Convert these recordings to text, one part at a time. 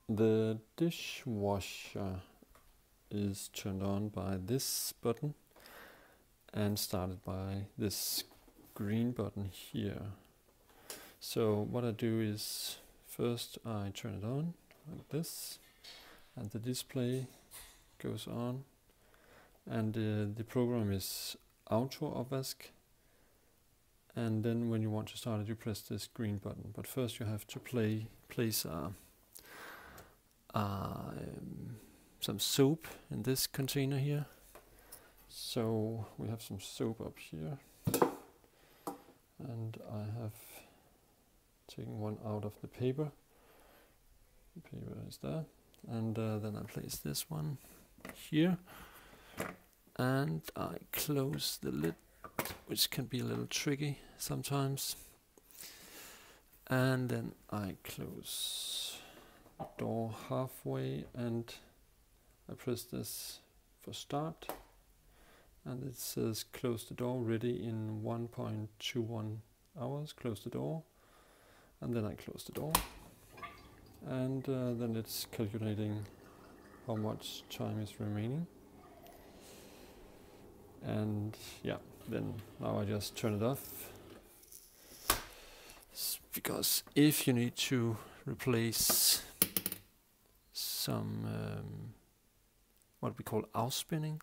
The dishwasher is turned on by this button and started by this green button here. So what I do is first I turn it on like this, and the display goes on, and the program is auto opvask, and then when you want to start it you press this green button. But first you have to place some soap in this container here. So we have some soap up here, and I have taken one out of the paper. The paper is there, and then I place this one here, and I close the lid, which can be a little tricky sometimes, and then I close the door halfway, and I press this for start, and it says close the door, ready in 1.21 hours, close the door, and then I close the door, and then it's calculating how much time is remaining. And yeah, then now I just turn it off, because if you need to replace some what we call afspinning,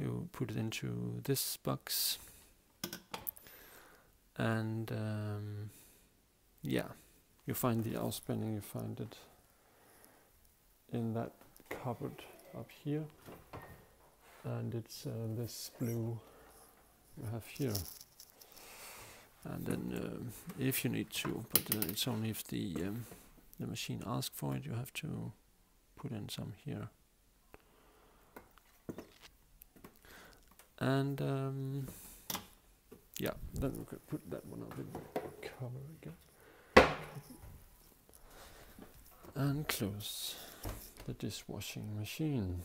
you put it into this box, and yeah, you find the afspinning, you find it in that cupboard up here, and it's this blue you have here. And then if you need to, but it's only if the machine asks for it, you have to put in some here. And yeah, then we could put that one up in the cover again. And close the dishwashing machine.